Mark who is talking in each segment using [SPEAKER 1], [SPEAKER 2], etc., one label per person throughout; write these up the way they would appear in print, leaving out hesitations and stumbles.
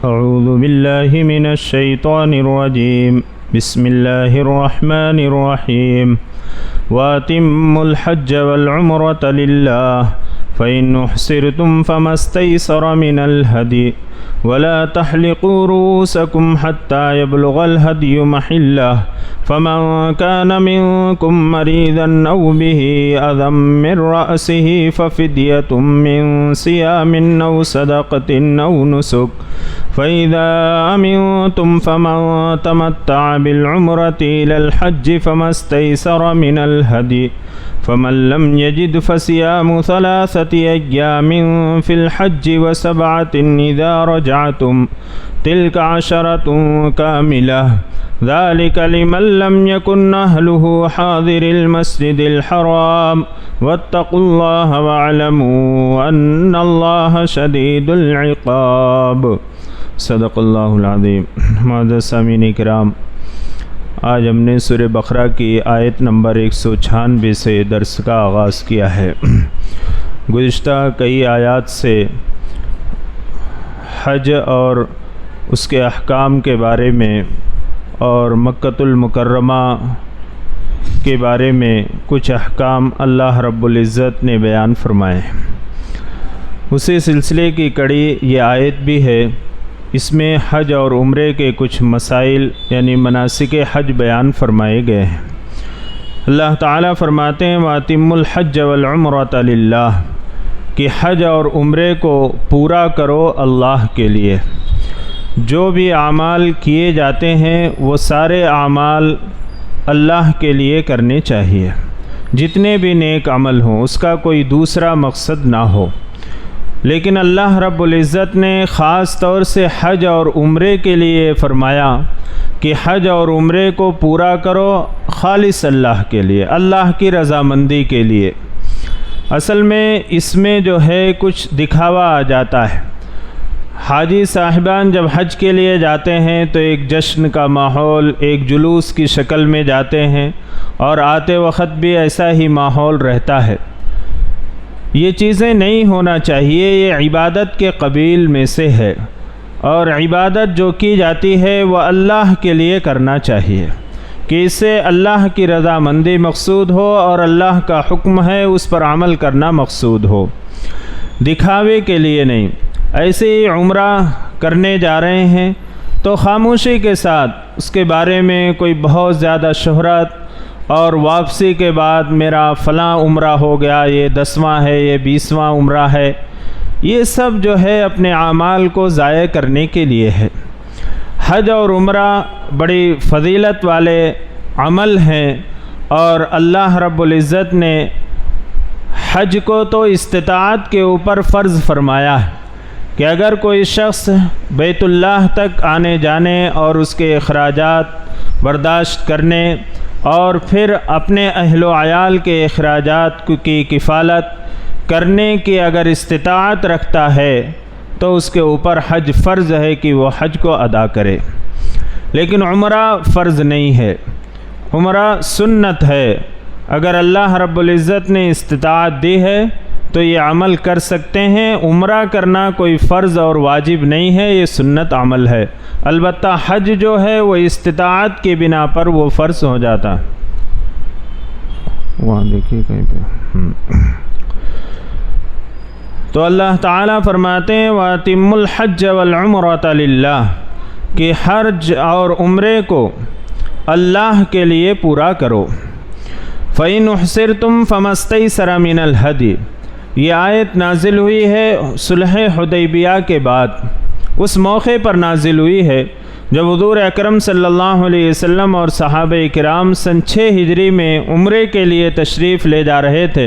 [SPEAKER 1] اعوذ باللہ من الشیطان الرجیم بسم اللہ الرحمن الرحیم وَأَتِمُّوا الْحَجَّ وَالْعُمْرَةَ لِلَّهِ فَإِنْ أُحْصِرْتُمْ فَمَا اسْتَيْسَرَ مِنَ الْهَدْيِ وَلَا تَحْلِقُوا رُؤُوسَكُمْ حَتَّى يَبْلُغَ الْهَدْيُ مَحِلَّهُ فَمَنْ كَانَ مِنْكُمْ مَرِيضًا أَوْ بِهِ أَذًى مِنْ رَأْسِهِ فَفِدْيَةٌ مِنْ صِيَامٍ أَوْ صَدَقَةٍ أَوْ نُسُكٍ فَإِذَا أَمِنْتُمْ فَمَنْ تَمَتَّعَ بِالْعُمْرَةِ إِلَى الْحَجِّ فَمَا اسْتَيْسَرَ مِنَ الْهَدْيِ فَمَنْ لَمْ يَجِدْ فَصِيَامُ 3 أَيَّامٍ فِي الْحَجِّ و7 إِذَا رَجَعْتُمْ تِلْكَ 10 كَامِلَةٌ ذَلِكَ لِمَنْ لَمْ يَكُنْ أَهْلُهُ حَاضِرِ الْمَسْجِدِ الْحَرَامِ وَاتَّقُوا اللَّهَ وَاعْلَمُوا أَنَّ اللَّهَ شَدِيدُ الْعِقَابِ صدق اللہ العظیم۔ معزز سامعین کرام، آج ہم نے سورہ بقرہ کی آیت نمبر 196 سے درس کا آغاز کیا ہے۔ گزشتہ کئی آیات سے حج اور اس کے احکام کے بارے میں اور مکۃ المکرمہ کے بارے میں کچھ احکام اللہ رب العزت نے بیان فرمائے۔ اسی سلسلے کی کڑی یہ آیت بھی ہے۔ اس میں حج اور عمرے کے کچھ مسائل یعنی مناسک حج بیان فرمائے گئے ہیں۔ اللہ تعالیٰ فرماتے ہیں وَأَتِمُّوا الْحَجَّ وَالْعُمْرَةَ لِلَّهِ کہ حج اور عمرے کو پورا کرو اللہ کے لیے۔ جو بھی اعمال کیے جاتے ہیں وہ سارے اعمال اللہ کے لیے کرنے چاہیے۔ جتنے بھی نیک عمل ہوں اس کا کوئی دوسرا مقصد نہ ہو، لیکن اللہ رب العزت نے خاص طور سے حج اور عمرے کے لیے فرمایا کہ حج اور عمرے کو پورا کرو خالص اللہ کے لیے، اللہ کی رضامندی کے لیے۔ اصل میں اس میں جو ہے کچھ دکھاوا آ جاتا ہے۔ حاجی صاحبان جب حج کے لیے جاتے ہیں تو ایک جشن کا ماحول، ایک جلوس کی شکل میں جاتے ہیں، اور آتے وقت بھی ایسا ہی ماحول رہتا ہے۔ یہ چیزیں نہیں ہونا چاہیے، یہ عبادت کے قبیل میں سے ہے، اور عبادت جو کی جاتی ہے وہ اللہ کے لیے کرنا چاہیے کہ اس سے اللہ کی رضامندی مقصود ہو اور اللہ کا حکم ہے اس پر عمل کرنا مقصود ہو، دکھاوے کے لیے نہیں۔ ایسے ہی عمرہ کرنے جا رہے ہیں تو خاموشی کے ساتھ اس کے بارے میں کوئی بہت زیادہ شہرت اور واپسی کے بعد میرا فلاں عمرہ ہو گیا، یہ 10واں ہے، یہ 20واں عمرہ ہے، یہ سب جو ہے اپنے اعمال کو ضائع کرنے کے لیے ہے۔ حج اور عمرہ بڑی فضیلت والے عمل ہیں، اور اللہ رب العزت نے حج کو تو استطاعت کے اوپر فرض فرمایا ہے کہ اگر کوئی شخص بیت اللہ تک آنے جانے اور اس کے اخراجات برداشت کرنے اور پھر اپنے اہل و عیال کے اخراجات کی کفالت کرنے کی اگر استطاعت رکھتا ہے تو اس کے اوپر حج فرض ہے کہ وہ حج کو ادا کرے، لیکن عمرہ فرض نہیں ہے، عمرہ سنت ہے۔ اگر اللہ رب العزت نے استطاعت دی ہے تو یہ عمل کر سکتے ہیں۔ عمرہ کرنا کوئی فرض اور واجب نہیں ہے، یہ سنت عمل ہے۔ البتہ حج جو ہے وہ استطاعت کی بنا پر وہ فرض ہو جاتا ہے۔ وہاں دیکھیے کہیں پہ تو اللہ تعالیٰ فرماتے ہیں وَأَتِمُّوا الْحَجَّ وَالْعُمْرَةَ لِلَّهِ کہ حج اور عمرے کو اللہ کے لیے پورا کرو۔ فَإِنْ أُحْصِرْتُمْ فَمَا اسْتَيْسَرَ مِنَ الْهَدْيِ یہ آیت نازل ہوئی ہے صلح حدیبیہ کے بعد، اس موقع پر نازل ہوئی ہے جب حضور اکرم صلی اللہ علیہ وسلم اور صحابہ کرام سن 6 ہجری میں عمرے کے لیے تشریف لے جا رہے تھے،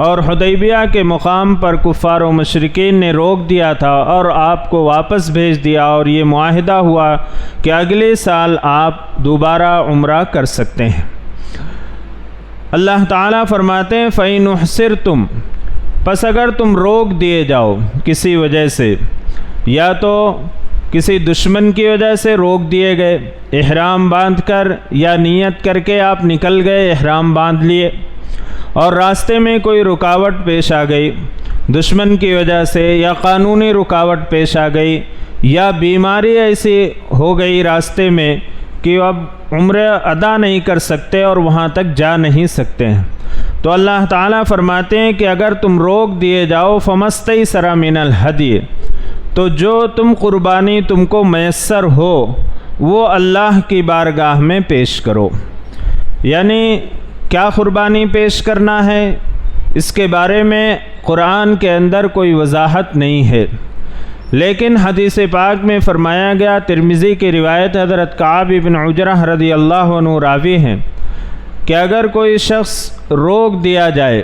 [SPEAKER 1] اور حدیبیہ کے مقام پر کفار و مشرکین نے روک دیا تھا اور آپ کو واپس بھیج دیا، اور یہ معاہدہ ہوا کہ اگلے سال آپ دوبارہ عمرہ کر سکتے ہیں۔ اللہ تعالیٰ فرماتے ہیں فَإِنْ أُحْصِرْتُمْ پس اگر تم روک دیے جاؤ کسی وجہ سے، یا تو کسی دشمن کی وجہ سے روک دیے گئے، احرام باندھ کر یا نیت کر کے آپ نکل گئے، احرام باندھ لیے، اور راستے میں کوئی رکاوٹ پیش آ گئی، دشمن کی وجہ سے یا قانونی رکاوٹ پیش آ گئی یا بیماری ایسی ہو گئی راستے میں کہ اب عمرہ ادا نہیں کر سکتے اور وہاں تک جا نہیں سکتے ہیں، تو اللہ تعالیٰ فرماتے ہیں کہ اگر تم روک دیے جاؤ فمستیسر من الہدی، تو جو تم قربانی تم کو میسر ہو وہ اللہ کی بارگاہ میں پیش کرو۔ یعنی کیا قربانی پیش کرنا ہے اس کے بارے میں قرآن کے اندر کوئی وضاحت نہیں ہے، لیکن حدیث پاک میں فرمایا گیا، ترمذی کی روایت حضرت کعب بن عجرہ رضی اللہ عنہ راوی ہیں کہ اگر کوئی شخص روک دیا جائے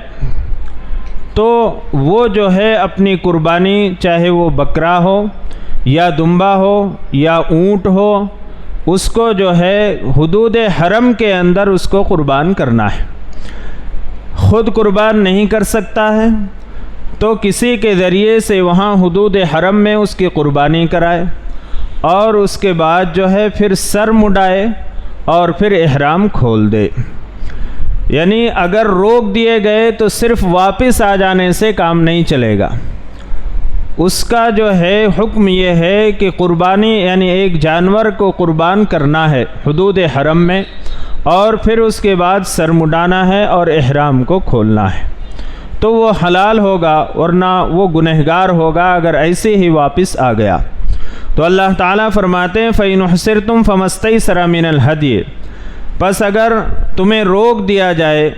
[SPEAKER 1] تو وہ جو ہے اپنی قربانی، چاہے وہ بکرا ہو یا دمبا ہو یا اونٹ ہو، اس کو جو ہے حدود حرم کے اندر اس کو قربان کرنا ہے۔ خود قربان نہیں کر سکتا ہے تو کسی کے ذریعے سے وہاں حدود حرم میں اس کی قربانی کرائے اور اس کے بعد جو ہے پھر سر مڈائے اور پھر احرام کھول دے۔ یعنی اگر روک دیے گئے تو صرف واپس آ جانے سے کام نہیں چلے گا، اس کا جو ہے حکم یہ ہے کہ قربانی یعنی ایک جانور کو قربان کرنا ہے حدود حرم میں، اور پھر اس کے بعد سر مڈانا ہے اور احرام کو کھولنا ہے، تو وہ حلال ہوگا، ورنہ وہ گنہگار ہوگا اگر ایسے ہی واپس آ گیا۔ تو اللہ تعالیٰ فرماتے ہیں فَإِنْ أُحْصِرْتُمْ فَمَسْتَيْسَرَ مِنَ الْهَدْيِ، پس اگر تمہیں روک دیا جائے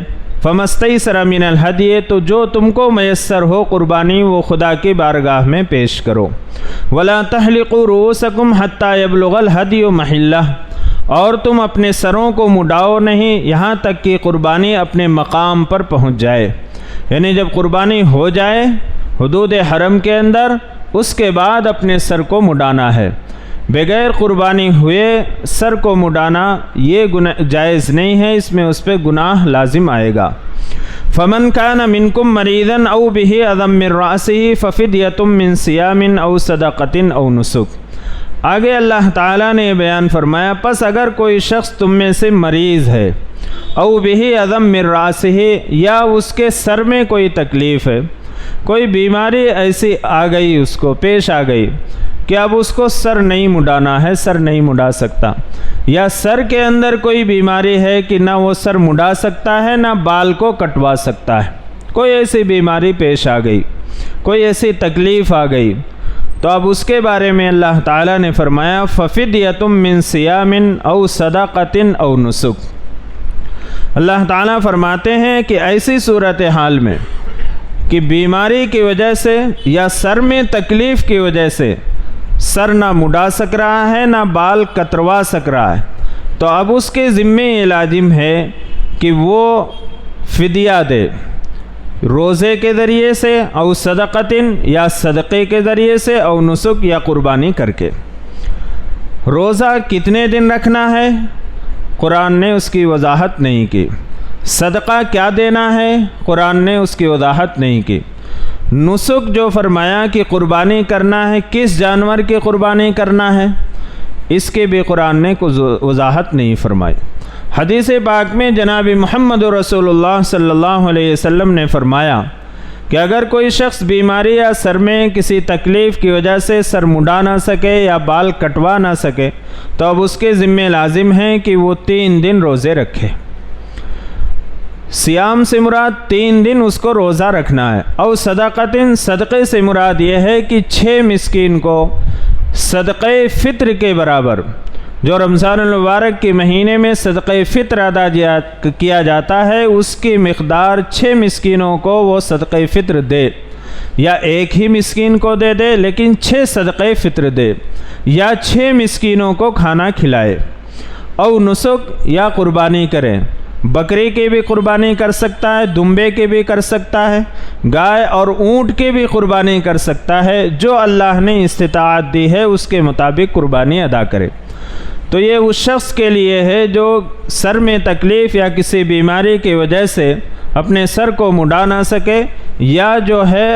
[SPEAKER 1] فَمَسْتَيْسَرَ مِنَ الْهَدْيِ، تو جو تم کو میسر ہو قربانی وہ خدا کی بارگاہ میں پیش کرو۔ وَلَا تَحْلِقُوا رُؤُوسَكُمْ حَتَّى يَبْلُغَ الْهَدْيُ مَحِلَّهُ، اور تم اپنے سروں کو مڈاؤ نہیں یہاں تک کہ قربانی اپنے مقام پر پہنچ جائے، یعنی جب قربانی ہو جائے حدود حرم کے اندر اس کے بعد اپنے سر کو مڈانا ہے۔ بغیر قربانی ہوئے سر کو مڈانا یہ جائز نہیں ہے، اس میں اس پہ گناہ لازم آئے گا۔ فَمَنْ كَانَ مِنْكُمْ مَرِيضًا أَوْ بِهِ أَذًى مِّن رَّأْسِهِ فَفِدْيَةٌ مِّن صِيَامٍ أَوْ صَدَقَةٍ أَوْ نُسُكٍ۔ آگے اللہ تعالیٰ نے بیان فرمایا، پس اگر کوئی شخص تم میں سے مریض ہے، او بِهِ أَذًى مِّن رَّأْسِهِ، یا اس کے سر میں کوئی تکلیف ہے، کوئی بیماری ایسی آ گئی اس کو پیش آ گئی کہ اب اس کو سر نہیں مڈانا ہے، سر نہیں مڈا سکتا، یا سر کے اندر کوئی بیماری ہے کہ نہ وہ سر مڈا سکتا ہے نہ بال کو کٹوا سکتا ہے، کوئی ایسی بیماری پیش آ گئی، کوئی ایسی تکلیف آ گئی، تو اب اس کے بارے میں اللہ تعالیٰ نے فرمایا فَفِدْيَةٌ مِّن صِيَامٍ أَوْ صَدَقَةٍ أَوْ نُسُكٍ۔ اللہ تعالیٰ فرماتے ہیں کہ ایسی صورتحال میں کہ بیماری کی وجہ سے یا سر میں تکلیف کی وجہ سے سر نہ مڈا سک رہا ہے نہ بال کتروا سک رہا ہے، تو اب اس کے ذمے یہ لازم ہے کہ وہ فدیہ دے، روزے کے ذریعے سے، او صدقتن یا صدقے کے ذریعے سے، او نسک یا قربانی کر کے۔ روزہ کتنے دن رکھنا ہے قرآن نے اس کی وضاحت نہیں کی، صدقہ کیا دینا ہے قرآن نے اس کی وضاحت نہیں کی، نسک جو فرمایا کہ قربانی کرنا ہے کس جانور کی قربانی کرنا ہے اس کے بھی قرآن نے کوئی وضاحت نہیں فرمائی۔ حدیث پاک میں جناب محمد رسول اللہ صلی اللہ علیہ وسلم نے فرمایا کہ اگر کوئی شخص بیماری یا سر میں کسی تکلیف کی وجہ سے سر مڈا نہ سکے یا بال کٹوا نہ سکے تو اب اس کے ذمہ لازم ہے کہ وہ 3 دن روزے رکھے۔ سیام سے مراد 3 دن اس کو روزہ رکھنا ہے، اور صدقتن صدقے سے مراد یہ ہے کہ 6 مسکین کو صدقہ فطر کے برابر، جو رمضان المبارک کے مہینے میں صدقہ فطر ادا کیا جاتا ہے اس کی مقدار 6 مسکینوں کو وہ صدقہ فطر دے، یا ایک ہی مسکین کو دے دے لیکن 6 صدقہ فطر دے، یا 6 مسکینوں کو کھانا کھلائے، او نسک یا قربانی کریں، بکری کی بھی قربانی کر سکتا ہے، دمبے کی بھی کر سکتا ہے، گائے اور اونٹ کی بھی قربانی کر سکتا ہے، جو اللہ نے استطاعت دی ہے اس کے مطابق قربانی ادا کرے۔ تو یہ اس شخص کے لیے ہے جو سر میں تکلیف یا کسی بیماری کی وجہ سے اپنے سر کو مڈا نہ سکے یا جو ہے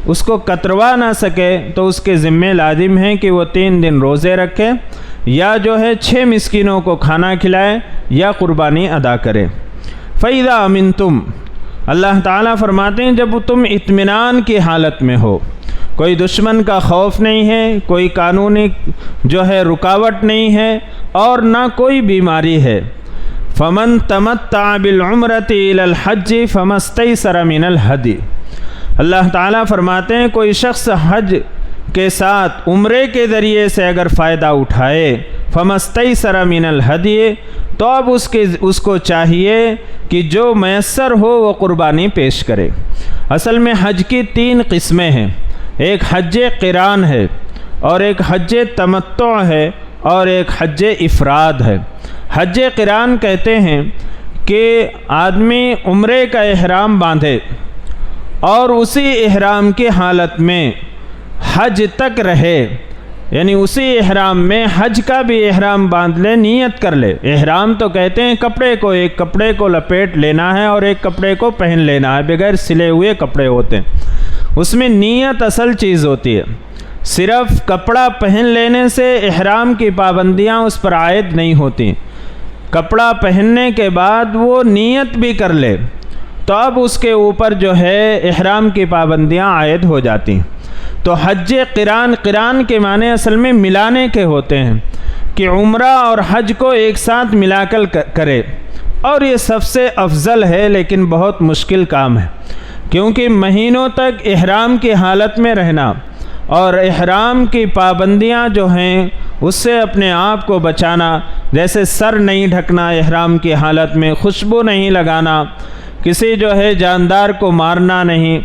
[SPEAKER 1] اس کو کتروا نہ سکے، تو اس کے ذمہ لازم ہے کہ وہ 3 دن روزے رکھے، یا جو ہے 6 مسکینوں کو کھانا کھلائے یا قربانی ادا کرے۔ فَإِذَا أَمِنْتُمْ، اللہ تعالیٰ فرماتے ہیں جب تم اطمینان کی حالت میں ہو، کوئی دشمن کا خوف نہیں ہے، کوئی قانونی جو ہے رکاوٹ نہیں ہے اور نہ کوئی بیماری ہے، فمن تمتع بالعمرۃ الی الحج فما استیسر من الہدی، اللہ تعالیٰ فرماتے ہیں کوئی شخص حج کے ساتھ عمرے کے ذریعے سے اگر فائدہ اٹھائے، فما استیسر من الہدی، تو اب اس کو چاہیے کہ جو میسر ہو وہ قربانی پیش کرے۔ اصل میں حج کی 3 قسمیں ہیں، ایک حج قران ہے اور ایک حج تمتع ہے اور ایک حج افراد ہے۔ حج قران کہتے ہیں کہ آدمی عمرے کا احرام باندھے اور اسی احرام کی حالت میں حج تک رہے، یعنی اسی احرام میں حج کا بھی احرام باندھ لے، نیت کر لے۔ احرام تو کہتے ہیں کپڑے کو، ایک کپڑے کو لپیٹ لینا ہے اور ایک کپڑے کو پہن لینا ہے، بغیر سلے ہوئے کپڑے ہوتے ہیں، اس میں نیت اصل چیز ہوتی ہے۔ صرف کپڑا پہن لینے سے احرام کی پابندیاں اس پر عائد نہیں ہوتی، کپڑا پہننے کے بعد وہ نیت بھی کر لے تو اب اس کے اوپر جو ہے احرام کی پابندیاں عائد ہو جاتی ہیں۔ تو حج قران کے معنی اصل میں ملانے کے ہوتے ہیں کہ عمرہ اور حج کو ایک ساتھ ملا کر کرے، اور یہ سب سے افضل ہے لیکن بہت مشکل کام ہے، کیونکہ مہینوں تک احرام کی حالت میں رہنا اور احرام کی پابندیاں جو ہیں اس سے اپنے آپ کو بچانا، جیسے سر نہیں ڈھکنا احرام کی حالت میں، خوشبو نہیں لگانا، کسی جو ہے جاندار کو مارنا نہیں،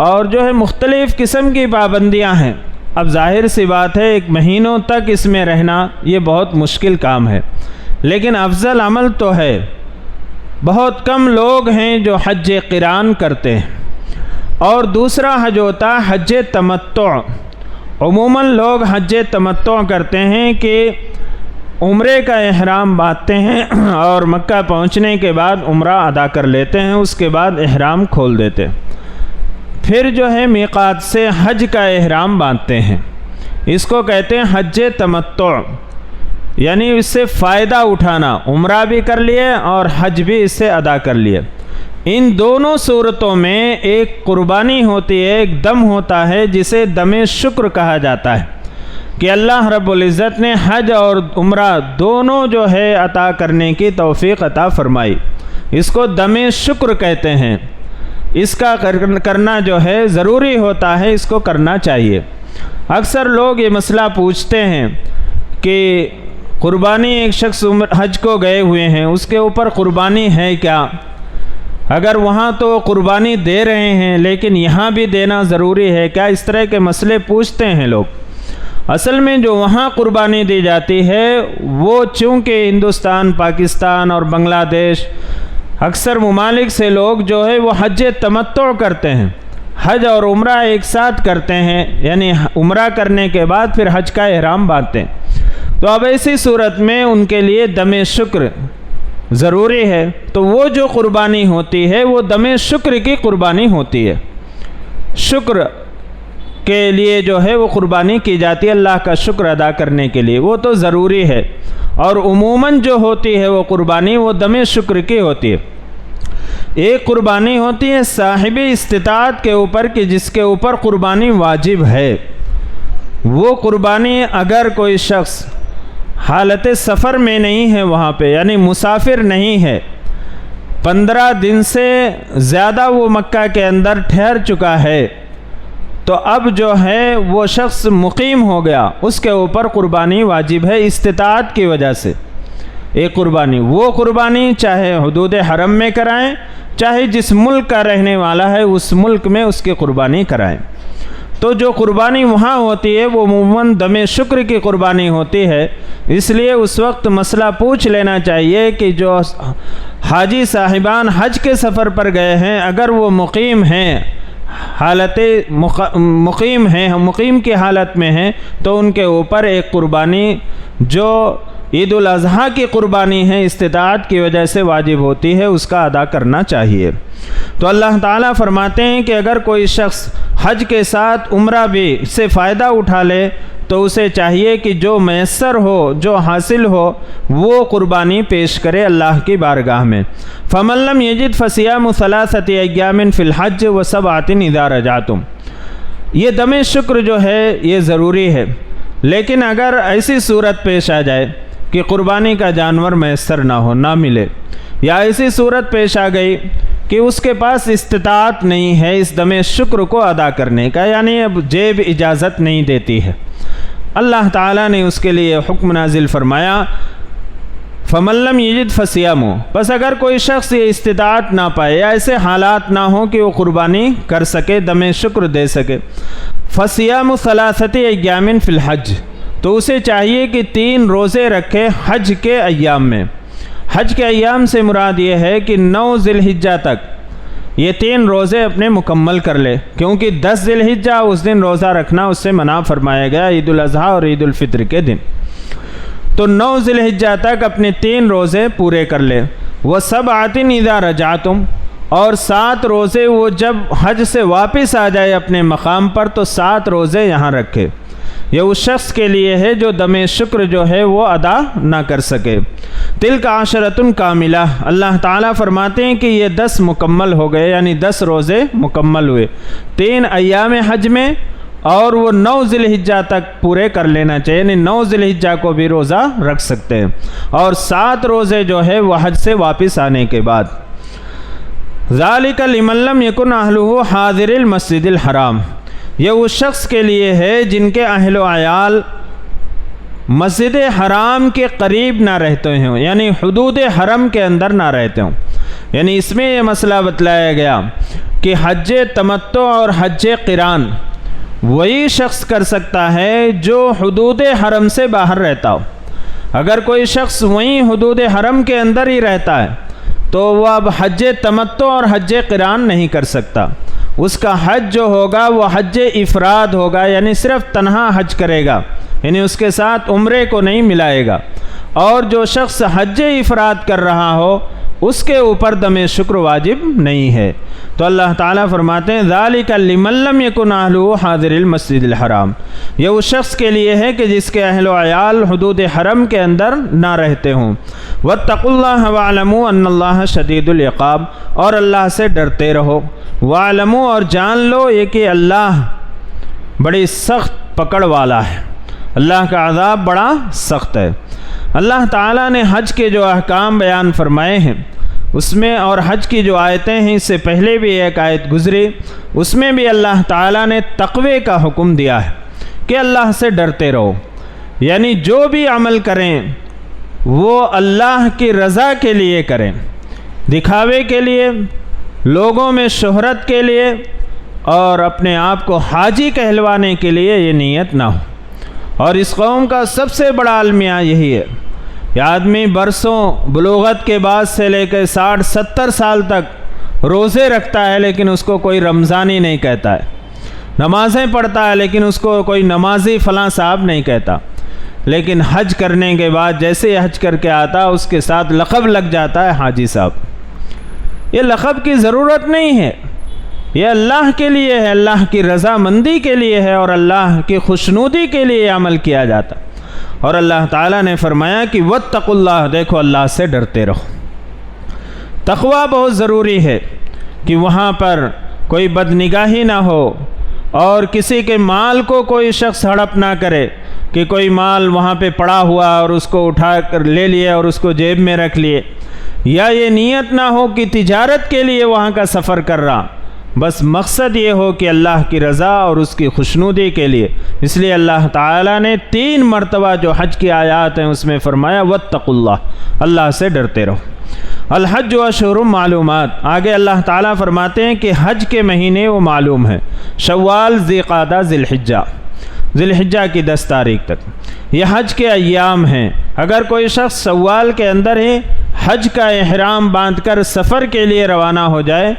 [SPEAKER 1] اور جو ہے مختلف قسم کی پابندیاں ہیں۔ اب ظاہر سی بات ہے ایک مہینوں تک اس میں رہنا یہ بہت مشکل کام ہے، لیکن افضل عمل تو ہے۔ بہت کم لوگ ہیں جو حج قران کرتے ہیں، اور دوسرا حج ہوتا ہے حج تمتع۔ عموماً لوگ حج تمتع کرتے ہیں کہ عمرے کا احرام باندھتے ہیں اور مکہ پہنچنے کے بعد عمرہ ادا کر لیتے ہیں، اس کے بعد احرام کھول دیتے ہیں، پھر جو ہے میقات سے حج کا احرام باندھتے ہیں۔ اس کو کہتے ہیں حج تمتع، یعنی اس سے فائدہ اٹھانا، عمرہ بھی کر لیے اور حج بھی اس سے ادا کر لیے۔ ان دونوں صورتوں میں ایک قربانی ہوتی ہے، ایک دم ہوتا ہے جسے دم شکر کہا جاتا ہے، کہ اللہ رب العزت نے حج اور عمرہ دونوں جو ہے عطا کرنے کی توفیق عطا فرمائی، اس کو دم شکر کہتے ہیں۔ اس کا کرنا جو ہے ضروری ہوتا ہے، اس کو کرنا چاہیے۔ اکثر لوگ یہ مسئلہ پوچھتے ہیں کہ قربانی، ایک شخص حج کو گئے ہوئے ہیں، اس کے اوپر قربانی ہے کیا؟ اگر وہاں تو قربانی دے رہے ہیں لیکن یہاں بھی دینا ضروری ہے کیا؟ اس طرح کے مسئلے پوچھتے ہیں لوگ۔ اصل میں جو وہاں قربانی دی جاتی ہے وہ چونکہ ہندوستان، پاکستان اور بنگلہ دیش، اکثر ممالک سے لوگ جو ہے وہ حج تمتع کرتے ہیں، حج اور عمرہ ایک ساتھ کرتے ہیں، یعنی عمرہ کرنے کے بعد پھر حج کا احرام باندھتے ہیں۔ تو اب ایسی صورت میں ان کے لیے دم شکر ضروری ہے، تو وہ جو قربانی ہوتی ہے وہ دم شکر کی قربانی ہوتی ہے، شکر کے لیے جو ہے وہ قربانی کی جاتی ہے، اللہ کا شکر ادا کرنے کے لیے، وہ تو ضروری ہے۔ اور عموماً جو ہوتی ہے وہ قربانی وہ دم شکر کی ہوتی ہے۔ ایک قربانی ہوتی ہے صاحب استطاعت کے اوپر کہ جس کے اوپر قربانی واجب ہے، وہ قربانی اگر کوئی شخص حالت سفر میں نہیں ہے، وہاں پہ یعنی مسافر نہیں ہے، 15 دن سے زیادہ وہ مکہ کے اندر ٹھہر چکا ہے، تو اب جو ہے وہ شخص مقیم ہو گیا، اس کے اوپر قربانی واجب ہے استطاعت کی وجہ سے۔ ایک قربانی، وہ قربانی چاہے حدود حرم میں کرائیں، چاہے جس ملک کا رہنے والا ہے اس ملک میں اس کی قربانی کرائیں۔ تو جو قربانی وہاں ہوتی ہے وہ عموماً دم شکر کی قربانی ہوتی ہے، اس لیے اس وقت مسئلہ پوچھ لینا چاہیے کہ جو حاجی صاحبان حج کے سفر پر گئے ہیں، اگر وہ مقیم ہیں، حالت مقیم ہیں، مقیم کی حالت میں ہیں، تو ان کے اوپر ایک قربانی جو عید الاضحیٰ کی قربانی ہے استطاعت کی وجہ سے واجب ہوتی ہے، اس کا ادا کرنا چاہیے۔ تو اللہ تعالیٰ فرماتے ہیں کہ اگر کوئی شخص حج کے ساتھ عمرہ بھی سے فائدہ اٹھا لے تو اسے چاہیے کہ جو میسر ہو، جو حاصل ہو، وہ قربانی پیش کرے اللہ کی بارگاہ میں۔ فَمَن لَّمْ يَجِدْ فَصِيَامُ ثَلَاثَةِ أَيَّامٍ فِي الْحَجِّ وَسَبْعَةٍ إِذَا رَجَعْتُمْ۔ یہ دم شکر جو ہے یہ ضروری ہے، لیکن اگر ایسی صورت پیش آ جائے کہ قربانی کا جانور میسر نہ ہو، نہ ملے، یا ایسی صورت پیش آ گئی کہ اس کے پاس استطاعت نہیں ہے اس دم شکر کو ادا کرنے کا، یعنی اب جیب اجازت نہیں دیتی ہے، اللہ تعالیٰ نے اس کے لیے حکم نازل فرمایا فَمَن لَّمْ يَجِدْ فَصِيَامُ۔ بس اگر کوئی شخص یہ استطاعت نہ پائے یا ایسے حالات نہ ہوں کہ وہ قربانی کر سکے، دم شکر دے سکے، فَصِيَامُ ثَلَاثَةِ أَيَّامٍ فِي الْحَجِّ، تو اسے چاہیے کہ 3 روزے رکھے حج کے ایام میں۔ حج کے ایام سے مراد یہ ہے کہ 9 ذی الحجہ تک یہ 3 روزے اپنے مکمل کر لے، کیونکہ 10 ذی الحجہ اس دن روزہ رکھنا اس سے منع فرمایا گیا، عید الاضحیٰ اور عید الفطر کے دن۔ تو 9 ذی الحجہ تک اپنے 3 روزے پورے کر لے۔ وَسَبْعَةٍ إِذَا رَجَعْتُمْ، اور 7 روزے وہ جب حج سے واپس آ جائے اپنے مقام پر تو 7 روزے یہاں رکھے۔ یہ اس شخص کے لیے ہے جو دم شکر جو ہے وہ ادا نہ کر سکے۔ تِلْکَ عَشَرَةٌ کاملہ، اللہ تعالیٰ فرماتے ہیں کہ یہ 10 مکمل ہو گئے، یعنی 10 روزے مکمل ہوئے 3 ایام حج میں، اور وہ 9 ذی الحجہ تک پورے کر لینا چاہیے، یعنی 9 ذی الحجہ کو بھی روزہ رکھ سکتے ہیں، اور 7 روزے جو ہے وہ حج سے واپس آنے کے بعد۔ ذَلِكَ لِمَن لَّمْ يَكُنْ أَهْلُهُ حَاضِرِ الْمَسْجِدِ الْحَرَامِ، یہ اس شخص کے لیے ہے جن کے اہل و عیال مسجد حرام کے قریب نہ رہتے ہوں، یعنی حدود حرم کے اندر نہ رہتے ہوں۔ یعنی اس میں یہ مسئلہ بتلایا گیا کہ حج تمتع اور حج قران وہی شخص کر سکتا ہے جو حدود حرم سے باہر رہتا ہو۔ اگر کوئی شخص وہیں حدود حرم کے اندر ہی رہتا ہے تو وہ اب حج تمتع اور حج قران نہیں کر سکتا، اس کا حج جو ہوگا وہ حج افراد ہوگا، یعنی صرف تنہا حج کرے گا، یعنی اس کے ساتھ عمرے کو نہیں ملائے گا۔ اور جو شخص حج افراد کر رہا ہو اس کے اوپر دم شکر واجب نہیں ہے۔ تو اللہ تعالیٰ فرماتے ہیں ذَلِكَ لِمَن لَّمْ يَكُنْ أَهْلُهُ حَاضِرِ الْمَسْجِدِ الْحَرَامِ، یہ اس شخص کے لیے ہے کہ جس کے اہل و عیال حدود حرم کے اندر نہ رہتے ہوں۔ وَاتَّقُوا اللَّهَ وَاعْلَمُوا أَنَّ اللَّهَ شَدِيدُ الْعِقَابِ، اور اللہ سے ڈرتے رہو۔ وَاعْلَمُوا، اور جان لو یہ کہ اللہ بڑی سخت پکڑ والا ہے، اللہ کا عذاب بڑا سخت ہے۔ اللہ تعالیٰ نے حج کے جو احکام بیان فرمائے ہیں اس میں، اور حج کی جو آیتیں ہیں، اس سے پہلے بھی ایک آیت گزری، اس میں بھی اللہ تعالیٰ نے تقوی کا حکم دیا ہے کہ اللہ سے ڈرتے رہو، یعنی جو بھی عمل کریں وہ اللہ کی رضا کے لیے کریں، دکھاوے کے لیے، لوگوں میں شہرت کے لیے، اور اپنے آپ کو حاجی کہلوانے کے لیے یہ نیت نہ ہو۔ اور اس قوم کا سب سے بڑا المیہ یہی ہے، یہ آدمی برسوں بلوغت کے بعد سے لے کے 60-70 سال تک روزے رکھتا ہے لیکن اس کو کوئی رمضانی نہیں کہتا ہے، نمازیں پڑھتا ہے لیکن اس کو کوئی نمازی فلاں صاحب نہیں کہتا، لیکن حج کرنے کے بعد جیسے ہی حج کر کے آتا اس کے ساتھ لقب لگ جاتا ہے حاجی صاحب۔ یہ لقب کی ضرورت نہیں ہے، یہ اللہ کے لیے ہے، اللہ کی رضا مندی کے لیے ہے، اور اللہ کی خوشنودی کے لیے عمل کیا جاتا۔ اور اللہ تعالیٰ نے فرمایا کہ وَاتَّقُوا اللَّهَ، دیکھو اللہ سے ڈرتے رہو۔ تقوی بہت ضروری ہے کہ وہاں پر کوئی بدنگاہی نہ ہو، اور کسی کے مال کو کوئی شخص ہڑپ نہ کرے کہ کوئی مال وہاں پہ پڑا ہوا اور اس کو اٹھا کر لے لیے اور اس کو جیب میں رکھ لیے، یا یہ نیت نہ ہو کہ تجارت کے لیے وہاں کا سفر کر رہا، بس مقصد یہ ہو کہ اللہ کی رضا اور اس کی خوشنودی کے لیے۔ اس لیے اللہ تعالیٰ نے 3 مرتبہ جو حج کی آیات ہیں اس میں فرمایا وَاتَّقُوا اللَّهَ، اللہ سے ڈرتے رہو۔ الحج اشہر معلومات، آگے اللہ تعالیٰ فرماتے ہیں کہ حج کے مہینے وہ معلوم ہیں، شوال، ذی قعدہ، ذی الحجہ، ذی الحجہ کی 10 تاریخ تک یہ حج کے ایام ہیں۔ اگر کوئی شخص شوال کے اندر ہی حج کا احرام باندھ کر سفر کے لیے روانہ ہو جائے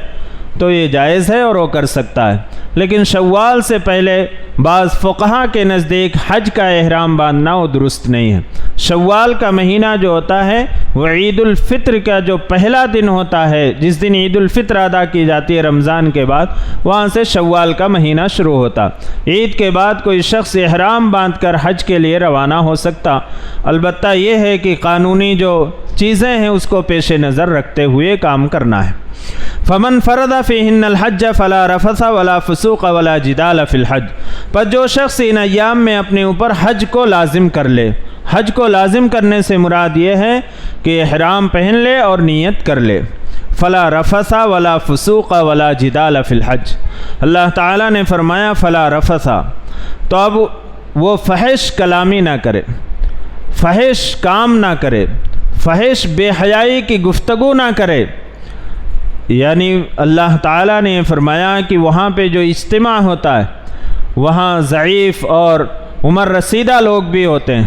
[SPEAKER 1] تو یہ جائز ہے اور وہ کر سکتا ہے، لیکن شوال سے پہلے بعض فقہا کے نزدیک حج کا احرام باندھنا وہ درست نہیں ہے۔ شوال کا مہینہ جو ہوتا ہے وہ عید الفطر کا جو پہلا دن ہوتا ہے، جس دن عید الفطر ادا کی جاتی ہے رمضان کے بعد، وہاں سے شوال کا مہینہ شروع ہوتا۔ عید کے بعد کوئی شخص احرام باندھ کر حج کے لیے روانہ ہو سکتا، البتہ یہ ہے کہ قانونی جو چیزیں ہیں اس کو پیش نظر رکھتے ہوئے کام کرنا ہے۔ فمن فرض فیہن الحج فلا رفث ولا فسوق ولا جدال فی الحج، پر جو شخص ان ایام میں اپنے اوپر حج کو لازم کر لے، حج کو لازم کرنے سے مراد یہ ہے کہ احرام پہن لے اور نیت کر لے، فلا رفث ولا فسوق ولا جدال فی الحج، اللہ تعالیٰ نے فرمایا فلا رفث، تو اب وہ فحش کلامی نہ کرے، فحش کام نہ کرے، فحش بے حیائی کی گفتگو نہ کرے۔ یعنی اللہ تعالیٰ نے فرمایا کہ وہاں پہ جو اجتماع ہوتا ہے وہاں ضعیف اور عمر رسیدہ لوگ بھی ہوتے ہیں،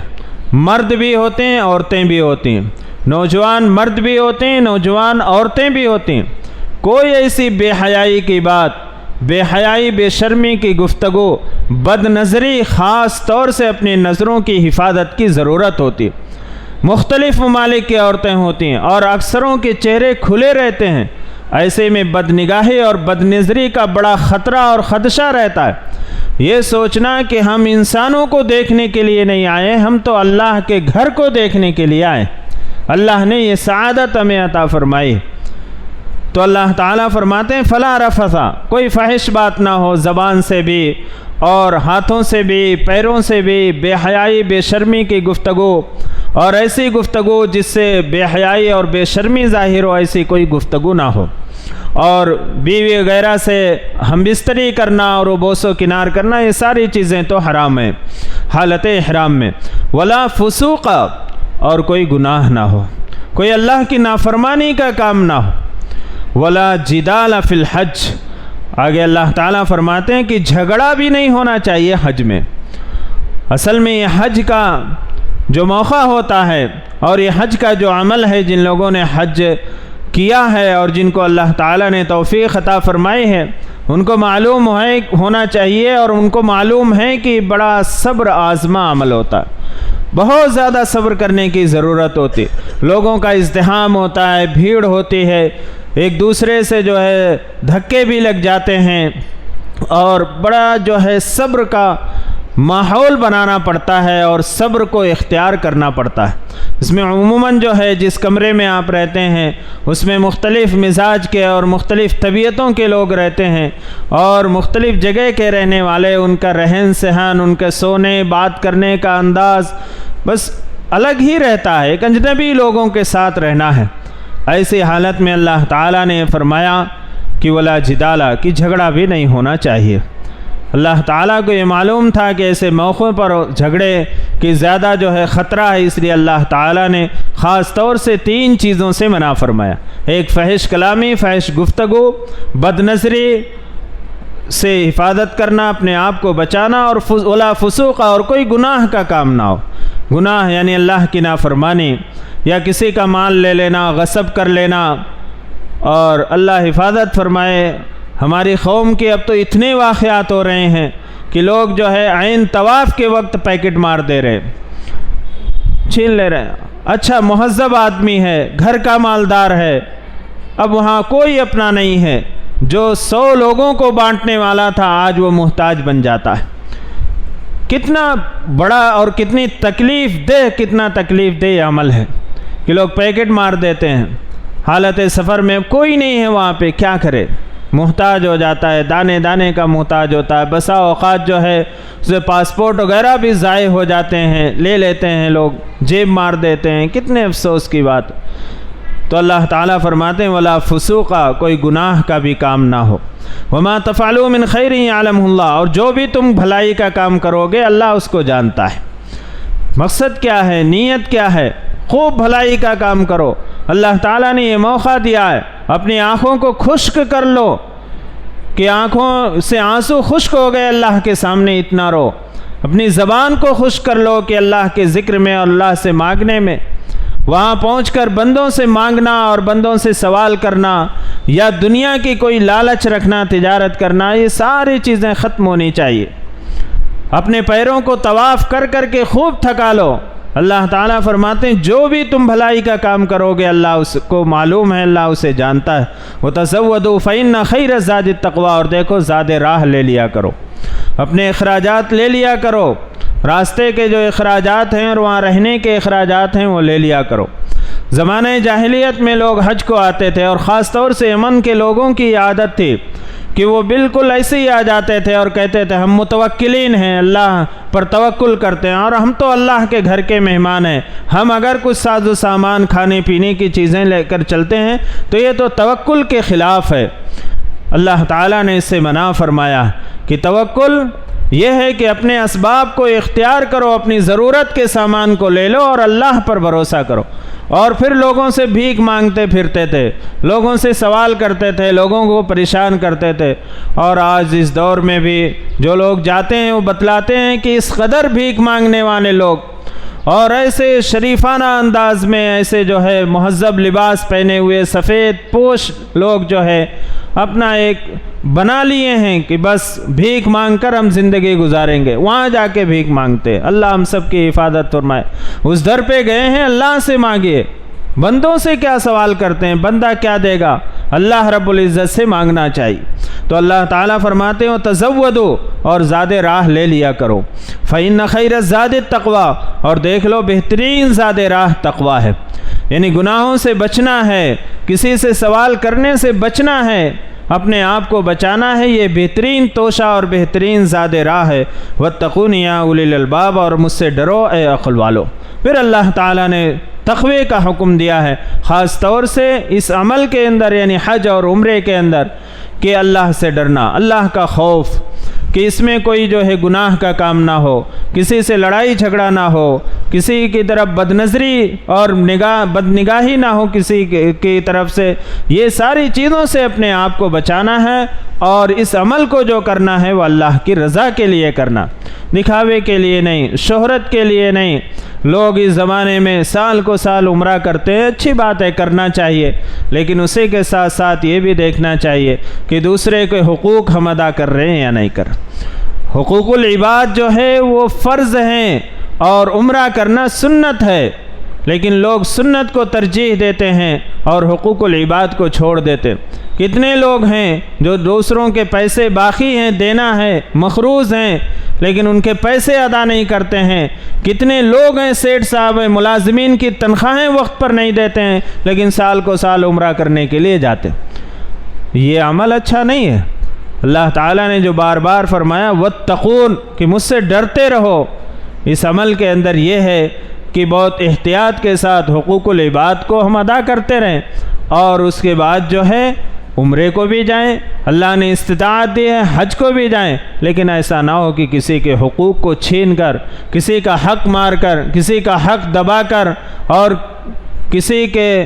[SPEAKER 1] مرد بھی ہوتے ہیں، عورتیں بھی ہوتی ہیں، نوجوان مرد بھی ہوتے ہیں، نوجوان عورتیں بھی ہوتی ہیں۔ کوئی ایسی بے حیائی کی بات، بے حیائی بے شرمی کی گفتگو، بد نظری، خاص طور سے اپنی نظروں کی حفاظت کی ضرورت ہوتی ہے۔ مختلف ممالک کی عورتیں ہوتی ہیں اور اکثروں کے چہرے کھلے رہتے ہیں، ایسے میں بد نگاہی اور بد نظری کا بڑا خطرہ اور خدشہ رہتا ہے۔ یہ سوچنا کہ ہم انسانوں کو دیکھنے کے لیے نہیں آئے، ہم تو اللہ کے گھر کو دیکھنے کے لیے آئے، اللہ نے یہ سعادت ہمیں عطا فرمائی۔ تو اللہ تعالیٰ فرماتے ہیں فلا رفث، کوئی فحش بات نہ ہو، زبان سے بھی اور ہاتھوں سے بھی، پیروں سے بھی، بے حیائی بے شرمی کی گفتگو، اور ایسی گفتگو جس سے بے حیائی اور بے شرمی ظاہر ہو، ایسی کوئی گفتگو نہ ہو۔ اور بیوی وغیرہ سے ہم بستری کرنا اور وہ بوس و کنار کرنا، یہ ساری چیزیں تو حرام ہیں حالت احرام میں۔ ولا فسوق، اور کوئی گناہ نہ ہو، کوئی اللہ کی نافرمانی کا کام نہ ہو۔ ولا جدال فی الحج، آگے اللہ تعالیٰ فرماتے ہیں کہ جھگڑا بھی نہیں ہونا چاہیے حج میں۔ اصل میں یہ حج کا جو موقع ہوتا ہے اور یہ حج کا جو عمل ہے، جن لوگوں نے حج کیا ہے اور جن کو اللہ تعالیٰ نے توفیق عطا فرمائی ہے، ان کو معلوم ہونا چاہیے اور ان کو معلوم ہے کہ بڑا صبر آزما عمل ہوتا ہے، بہت زیادہ صبر کرنے کی ضرورت ہوتی، لوگوں کا ازدحام ہوتا ہے، بھیڑ ہوتی ہے، ایک دوسرے سے جو ہے دھکے بھی لگ جاتے ہیں، اور بڑا جو ہے صبر کا ماحول بنانا پڑتا ہے اور صبر کو اختیار کرنا پڑتا ہے۔ اس میں عموماً جو ہے جس کمرے میں آپ رہتے ہیں اس میں مختلف مزاج کے اور مختلف طبیعتوں کے لوگ رہتے ہیں، اور مختلف جگہ کے رہنے والے، ان کا رہن سہن، ان کے سونے بات کرنے کا انداز بس الگ ہی رہتا ہے، ایک اجنبی لوگوں کے ساتھ رہنا ہے۔ ایسی حالت میں اللہ تعالیٰ نے فرمایا کہ ولا جدالہ، کہ جھگڑا بھی نہیں ہونا چاہیے۔ اللہ تعالیٰ کو یہ معلوم تھا کہ ایسے موقعوں پر جھگڑے کی زیادہ جو ہے خطرہ ہے، اس لیے اللہ تعالیٰ نے خاص طور سے 3 چیزوں سے منع فرمایا۔ ایک فحش کلامی، فحش گفتگو، بد نظری سے حفاظت کرنا، اپنے آپ کو بچانا، اور ولا فسوق، اور کوئی گناہ کا کام نہ ہو۔ گناہ یعنی اللہ کی نافرمانی یا کسی کا مال لے لینا، غصب کر لینا، اور اللہ حفاظت فرمائے ہماری قوم کے اب تو اتنے واقعات ہو رہے ہیں کہ لوگ جو ہے عین طواف کے وقت پیکٹ مار دے رہے، چھین لے رہے ہیں۔ اچھا مہذب آدمی ہے، گھر کا مالدار ہے، اب وہاں کوئی اپنا نہیں ہے، جو 100 لوگوں کو بانٹنے والا تھا آج وہ محتاج بن جاتا ہے۔ کتنا بڑا اور کتنی تکلیف دہ عمل ہے کہ لوگ پیکٹ مار دیتے ہیں حالت سفر میں، کوئی نہیں ہے وہاں پہ، کیا کرے، محتاج ہو جاتا ہے، دانے دانے کا محتاج ہوتا ہے۔ بسا اوقات جو ہے اسے پاسپورٹ وغیرہ بھی ضائع ہو جاتے ہیں، لے لیتے ہیں لوگ، جیب مار دیتے ہیں، کتنے افسوس کی بات۔ تو اللہ تعالیٰ فرماتے ہیں ولا فسوق، کوئی گناہ کا بھی کام نہ ہو۔ وما تفعلوا من خیر یعلمہ اللہ، اور جو بھی تم بھلائی کا کام کرو گے اللہ اس کو جانتا ہے۔ مقصد کیا ہے، نیت کیا ہے، خوب بھلائی کا کام کرو۔ اللہ تعالیٰ نے یہ موقع دیا ہے، اپنی آنکھوں کو خشک کر لو کہ آنکھوں سے آنسو خشک ہو گئے، اللہ کے سامنے اتنا رو۔ اپنی زبان کو خشک کر لو کہ اللہ کے ذکر میں اور اللہ سے مانگنے میں، وہاں پہنچ کر بندوں سے مانگنا اور بندوں سے سوال کرنا، یا دنیا کی کوئی لالچ رکھنا، تجارت کرنا، یہ ساری چیزیں ختم ہونی چاہیے۔ اپنے پیروں کو طواف کر کر کے خوب تھکا لو۔ اللہ تعالیٰ فرماتے ہیں جو بھی تم بھلائی کا کام کرو گے اللہ اس کو معلوم ہے، اللہ اسے جانتا ہے۔ وَتَزَوَّدُوا فَإِنَّ خَيْرَ الزَّادِ التَّقْوَىٰ، اور دیکھو زاد راہ لے لیا کرو، اپنے اخراجات لے لیا کرو، راستے کے جو اخراجات ہیں اور وہاں رہنے کے اخراجات ہیں وہ لے لیا کرو۔ زمانہ جاہلیت میں لوگ حج کو آتے تھے، اور خاص طور سے یمن کے لوگوں کی عادت تھی کہ وہ بالکل ایسے ہی آ جاتے تھے اور کہتے تھے ہم متوکلین ہیں، اللہ پر توکل کرتے ہیں، اور ہم تو اللہ کے گھر کے مہمان ہیں، ہم اگر کچھ ساز و سامان کھانے پینے کی چیزیں لے کر چلتے ہیں تو یہ تو توکل کے خلاف ہے۔ اللہ تعالیٰ نے اس سے منع فرمایا کہ توکل یہ ہے کہ اپنے اسباب کو اختیار کرو، اپنی ضرورت کے سامان کو لے لو اور اللہ پر بھروسہ کرو۔ اور پھر لوگوں سے بھیک مانگتے پھرتے تھے، لوگوں سے سوال کرتے تھے، لوگوں کو پریشان کرتے تھے۔ اور آج اس دور میں بھی جو لوگ جاتے ہیں وہ بتلاتے ہیں کہ اس قدر بھیک مانگنے والے لوگ اور ایسے شریفانہ انداز میں، ایسے جو ہے مہذب لباس پہنے ہوئے سفید پوش لوگ جو ہے اپنا ایک بنا لیے ہیں کہ بس بھیک مانگ کر ہم زندگی گزاریں گے، وہاں جا کے بھیک مانگتے۔ اللہ ہم سب کی حفاظت فرمائے۔ اس در پہ گئے ہیں، اللہ سے مانگیے، بندوں سے کیا سوال کرتے ہیں، بندہ کیا دے گا، اللہ رب العزت سے مانگنا چاہیے۔ تو اللہ تعالیٰ فرماتے ہیں تزودوا، اور زاد راہ لے لیا کرو، فإن خیر الزاد التقویٰ، اور دیکھ لو بہترین زاد راہ تقویٰ ہے، یعنی گناہوں سے بچنا ہے، کسی سے سوال کرنے سے بچنا ہے، اپنے آپ کو بچانا ہے، یہ بہترین توشہ اور بہترین زاد راہ ہے۔ واتقون یا اولی الالباب، اور مجھ سے ڈرو اے عقل والو۔ پھر اللہ تعالیٰ نے تقوی کا حکم دیا ہے، خاص طور سے اس عمل کے اندر یعنی حج اور عمرے کے اندر، کہ اللہ سے ڈرنا، اللہ کا خوف، کہ اس میں کوئی جو ہے گناہ کا کام نہ ہو، کسی سے لڑائی جھگڑا نہ ہو، کسی کی طرف بد نظری اور بد نگاہی نہ ہو کسی کی طرف سے، یہ ساری چیزوں سے اپنے آپ کو بچانا ہے، اور اس عمل کو جو کرنا ہے وہ اللہ کی رضا کے لیے کرنا، دکھاوے کے لیے نہیں، شہرت کے لیے نہیں۔ لوگ اس زمانے میں سال کو سال عمرہ کرتے ہیں، اچھی بات ہے، کرنا چاہیے، لیکن اسی کے ساتھ ساتھ یہ بھی دیکھنا چاہیے کہ دوسرے کے حقوق ہم ادا کر رہے ہیں یا نہیں کر۔ حقوق العباد جو ہے وہ فرض ہیں اور عمرہ کرنا سنت ہے، لیکن لوگ سنت کو ترجیح دیتے ہیں اور حقوق العباد کو چھوڑ دیتے۔ کتنے لوگ ہیں جو دوسروں کے پیسے باقی ہیں، دینا ہے، مقروض ہیں، لیکن ان کے پیسے ادا نہیں کرتے ہیں۔ کتنے لوگ ہیں سیٹھ صاحب ملازمین کی تنخواہیں وقت پر نہیں دیتے ہیں، لیکن سال کو سال عمرہ کرنے کے لیے جاتے۔ یہ عمل اچھا نہیں ہے۔ اللہ تعالیٰ نے جو بار بار فرمایا واتقون، کہ مجھ سے ڈرتے رہو، اس عمل کے اندر یہ ہے کہ بہت احتیاط کے ساتھ حقوق العباد کو ہم ادا کرتے رہیں، اور اس کے بعد جو ہے عمرے کو بھی جائیں، اللہ نے استطاعت دی ہے حج کو بھی جائیں، لیکن ایسا نہ ہو کہ کسی کے حقوق کو چھین کر، کسی کا حق مار کر، کسی کا حق دبا کر، اور کسی کے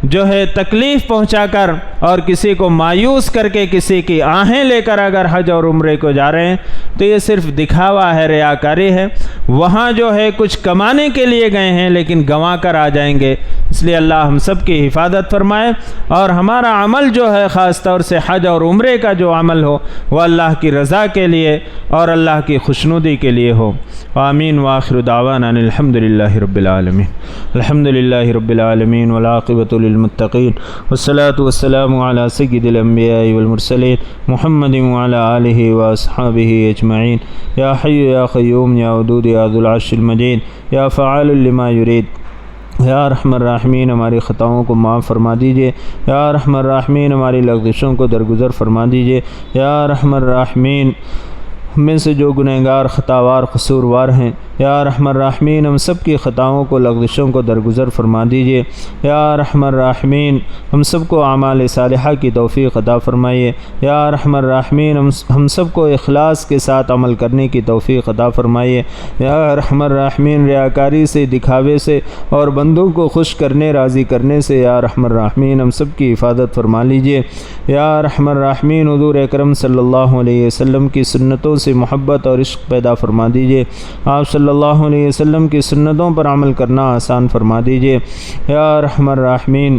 [SPEAKER 1] جو ہے تکلیف پہنچا کر، اور کسی کو مایوس کر کے، کسی کی آہیں لے کر اگر حج اور عمرے کو جا رہے ہیں تو یہ صرف دکھاوا ہے، ریاکاری ہے۔ وہاں جو ہے کچھ کمانے کے لیے گئے ہیں لیکن گنوا کر آ جائیں گے۔ اس لیے اللہ ہم سب کی حفاظت فرمائے، اور ہمارا عمل جو ہے خاص طور سے حج اور عمرے کا جو عمل ہو وہ اللہ کی رضا کے لیے اور اللہ کی خوشنودی کے لیے ہو۔ آمین۔ وآخر دعوانا ان الحمد للہ رب العالمین۔ الحمد للہ رب العالمین والعاقبۃ للمتقین، والصلاة والسلام علی سید الانبیاء والمرسلین محمد وعلی آلہ واصحابہ اجمعین۔ یا حی یا قیوم یا ودود یا ذو العرش المجید یا فعال لما یرید۔ یا رحم الراحمین ہماری خطاؤں کو معاف فرما دیجیے، یا رحم الراحمین ہماری لغزشوں کو درگزر فرما دیجیے، یا رحم الراحمین ہم میں سے جو گنہگار خطاوار قصوروار ہیں، یا رحم الراحمین ہم سب کی خطاؤں کو لغزشوں کو درگزر فرما دیجیے، یا رحم الراحمین ہم سب کو اعمال صالحہ کی توفیق عطا فرمائیے، یا رحم الراحمین ہم سب کو اخلاص کے ساتھ عمل کرنے کی توفیق عطا فرمائیے، یا رحم الراحمین ریاکاری سے، دکھاوے سے اور بندوں کو خوش کرنے راضی کرنے سے یا رحم الراحمین ہم سب کی حفاظت فرما لیجیے، یا رحم الراحمین حضور اکرم صلی اللہ علیہ وسلم کی سنتوں سے محبت اور عشق پیدا فرما دیجیے، آپ صلی اللہ علیہ وسلم کی سنتوں پر عمل کرنا آسان فرما دیجیے، یا رحم الراحمین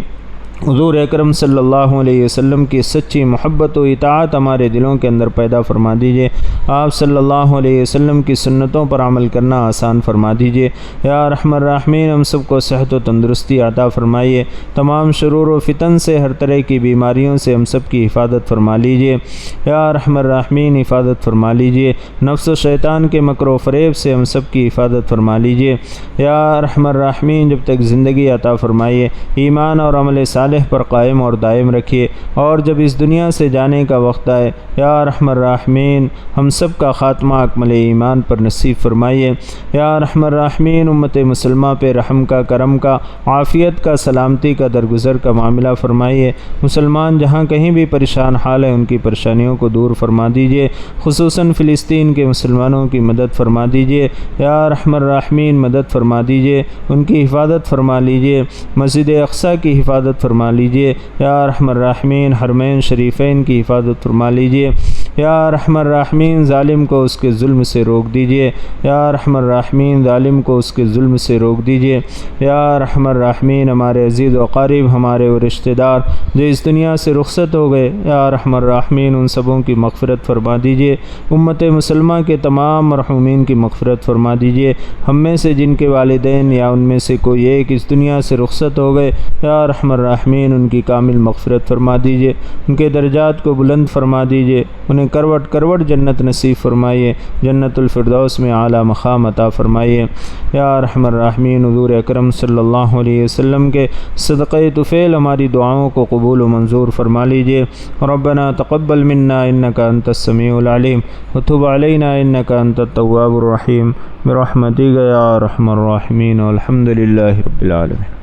[SPEAKER 1] حضور اکرم صلی اللہ علیہ وسلم کی سچی محبت و اطاعت ہمارے دلوں کے اندر پیدا فرما دیجیے۔ آپ صلی اللہ علیہ وسلم کی سنتوں پر عمل کرنا آسان فرما دیجیے۔ یا ارحم الراحمین ہم سب کو صحت و تندرستی عطا فرمائیے۔ تمام شرور و فتن سے، ہر طرح کی بیماریوں سے ہم سب کی حفاظت فرما لیجیے۔ یا ارحم الراحمین حفاظت فرما لیجیے۔ نفس و شیطان کے مکر و فریب سے ہم سب کی حفاظت فرما لیجیے۔ یا ارحم الراحمین جب تک زندگی عطا فرمائیے، ایمان اور عمل صالح پر قائم اور دائم رکھیے، اور جب اس دنیا سے جانے کا وقت آئے، یا ارحم الراحمین ہم سب کا خاتمہ اکمل ایمان پر نصیب فرمائیے۔ یا ارحم الراحمین امت مسلمہ پہ رحم کا، کرم کا، عافیت کا، سلامتی کا، درگزر کا معاملہ فرمائیے۔ مسلمان جہاں کہیں بھی پریشان حال ہے ان کی پریشانیوں کو دور فرما دیجیے، خصوصاً فلسطین کے مسلمانوں کی مدد فرما دیجیے۔ یا ارحم الراحمین مدد فرما دیجیے، ان کی حفاظت فرما لیجیے، مسجد اقصیٰ کی حفاظت فرما لیجیے۔ یا ارحم الراحمین حرمین شریفین کی حفاظت فرما لیجیے۔ یا ارحم الراحمین ظالم کو اس کے ظلم سے روک دیجیے۔ یا ارحم الراحمین ظالم کو اس کے ظلم سے روک دیجیے۔ یا ارحم الراحمین ہمارے عزیز و قریب، ہمارے وہ رشتہ دار جو اس دنیا سے رخصت ہو گئے، یا ارحم الراحمین ان سبوں کی مغفرت فرما دیجیے۔ امت مسلمہ کے تمام مرحومین کی مغفرت فرما دیجیے۔ ہم میں سے جن کے والدین یا ان میں سے کوئی ایک اس دنیا سے رخصت ہو گئے، یا ارحم الراحمین ان کی کامل مغفرت فرما دیجیے، ان کے درجات کو بلند فرما دیجیے، انہیں کروٹ کروٹ جنت نصیب فرمائیے، جنت الفردوس میں اعلیٰ مقام عطا فرمائیے۔ یا ارحم الراحمین حضور اکرم صلی اللہ علیہ وسلم کے صدقہ طفیل ہماری دعاؤں کو قبول و منظور فرما لیجیے۔ ربنا تقبل منا انک انت السمیع العلیم وتب علینا انک انت التواب الرحیم برحمتک یا ارحم الراحمین والحمد للہ رب العالمین۔